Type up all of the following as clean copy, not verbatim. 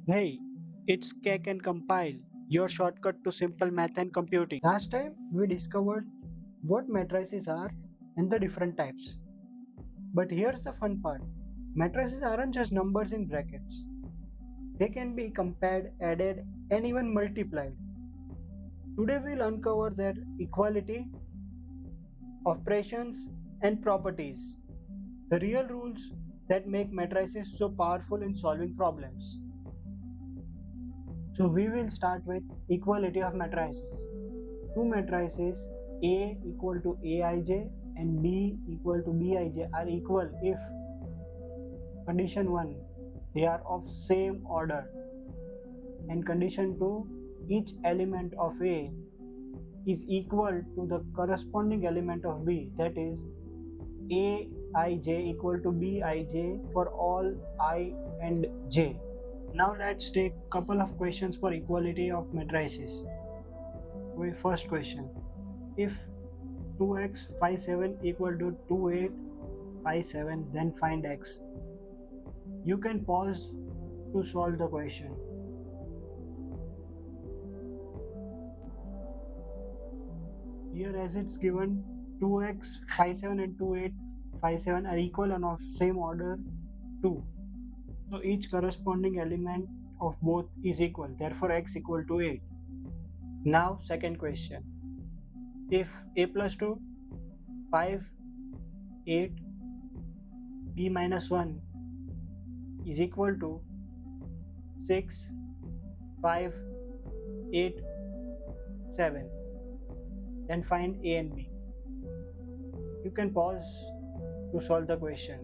Hey, it's Calc&Compile, your shortcut to simple math and computing. Last time we discovered what matrices are and the different types. But here's the fun part. Matrices aren't just numbers in brackets. They can be compared, added, and even multiplied. Today we'll uncover their equality, operations, and properties. The real rules that make matrices so powerful in solving problems. So we will start with equality of matrices. Two matrices A equal to Aij and B equal to Bij are equal if condition 1 they are of same order, and condition 2 each element of A is equal to the corresponding element of B, that is Aij equal to Bij for all I and j. Now let's take couple of questions for equality of matrices. First question: if 2x57 equal to 2857, then find x. You can pause to solve the question. Here as it's given, 2x57 and 2857 are equal and of same order 2. So each corresponding element of both is equal, therefore x equal to 8. Now second question: if a plus 2, 5, 8, b minus 1 is equal to 6, 5, 8, 7, then find a and b. You can pause to solve the question.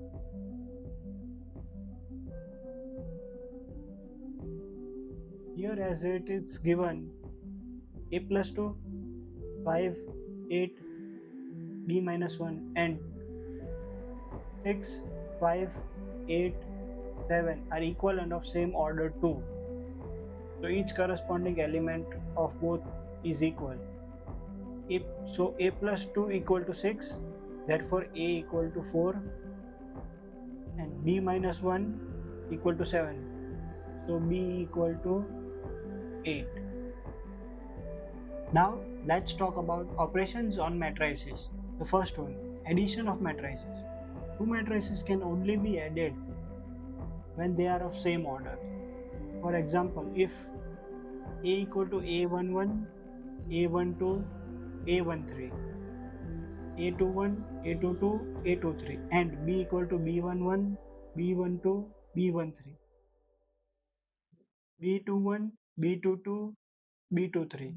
Here as it is given, a plus 2, 5, 8, b minus 1 and 6, 5, 8, 7 are equal and of same order 2. So each corresponding element of both is equal. So a plus 2 equal to 6, therefore a equal to 4, and b minus 1 equal to 7, so b equal to 8. Now let's talk about operations on matrices. The first one, addition of matrices. Two matrices can only be added when they are of same order. For example, if a equal to a11, a12, a13, a21, a22, a23, and b equal to b11, b12, b13, b21, b22, b23,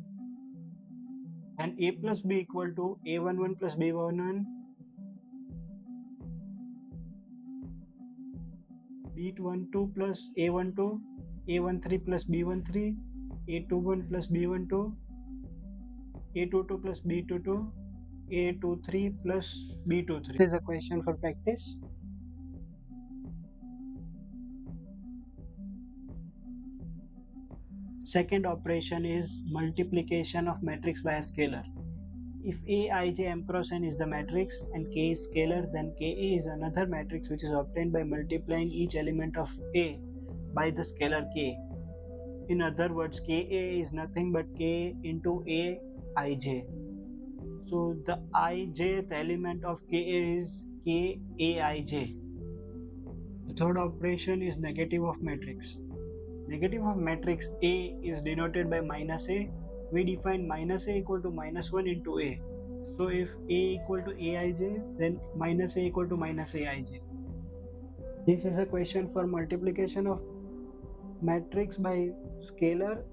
and a plus b equal to a11 plus b11, b12 plus a12, a13 plus b13, a21 plus b12, a22 plus b22, a23 plus b23. This is a question for practice. Second operation is multiplication of matrix by a scalar. If Aij m cross n is the matrix and K is scalar, then Ka is another matrix which is obtained by multiplying each element of A by the scalar K. In other words, Ka is nothing but K into Aij. So the ijth element of Ka is Kaij. The third operation is negative of matrix. Negative of matrix A is denoted by minus A. We define minus A equal to minus 1 into A. So if A equal to Aij, then minus A equal to minus Aij. This is a question for multiplication of matrix by scalar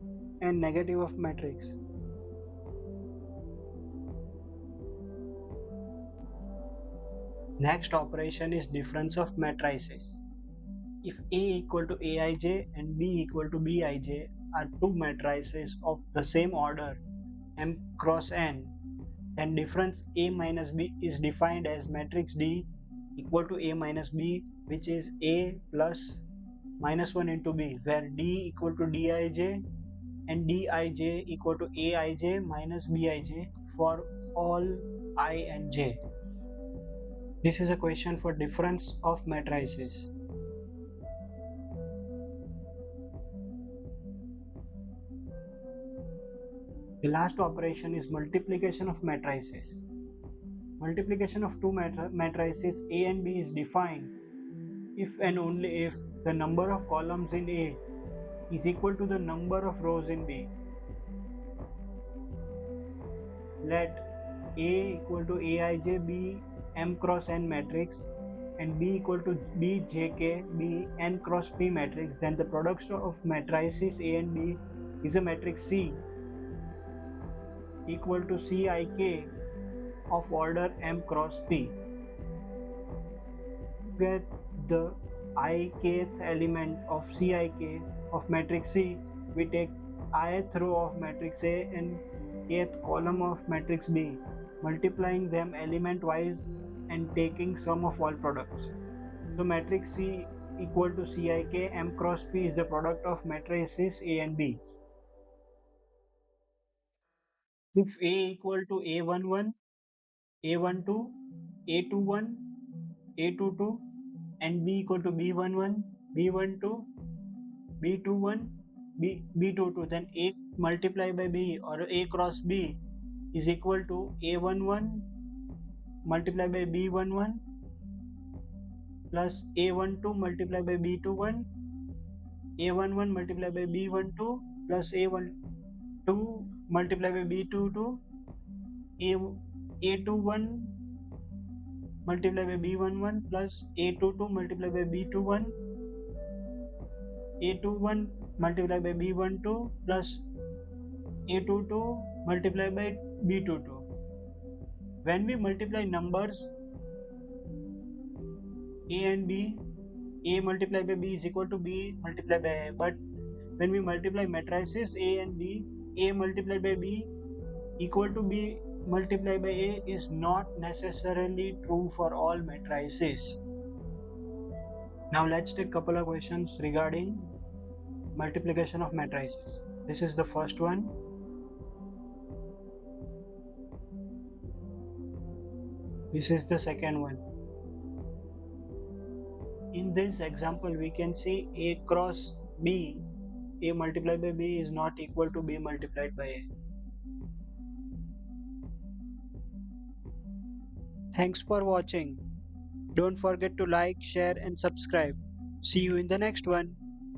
and negative of matrix. Next operation is difference of matrices. If A equal to Aij and B equal to Bij are two matrices of the same order m cross n, then difference A minus B is defined as matrix D equal to A minus B, which is A plus minus 1 into B, where D equal to Dij and Dij equal to Aij minus Bij for all I and j. This is a question for difference of matrices. The last operation is multiplication of matrices. Multiplication of two matrices A and B is defined if and only if the number of columns in A is equal to the number of rows in B. Let A equal to Aij be M cross N matrix and B equal to Bjk be N cross P matrix, then the product of matrices A and B is a matrix C equal to Cik of order M cross P. To get the ikth element of Cik of matrix C, we take ith row of matrix A and kth column of matrix B, multiplying them element wise and taking sum of all products. So matrix C equal to Cik M cross P is the product of matrices A and B. If A equal to A11, A12, A21, A22 and B equal to B11, B12, B21, B22, then A multiplied by B or A cross B is equal to A11 multiplied by B11 plus A12 multiplied by B21, A11 multiplied by B12 plus A12 multiplied by B22, A A21 multiplied by B11 plus A22 multiplied by B21, A21 multiplied by B12 plus A22 multiplied by B22. When we multiply numbers A and B, A multiplied by B is equal to B multiplied by A. But when we multiply matrices A and B, A multiplied by B equal to B multiplied by A is not necessarily true for all matrices. Now let's take a couple of questions regarding multiplication of matrices. This is the first one. This is the second one. In this example, we can see A cross B, A multiplied by B is not equal to B multiplied by A. Thanks for watching. Don't forget to like, share, and subscribe. See you in the next one.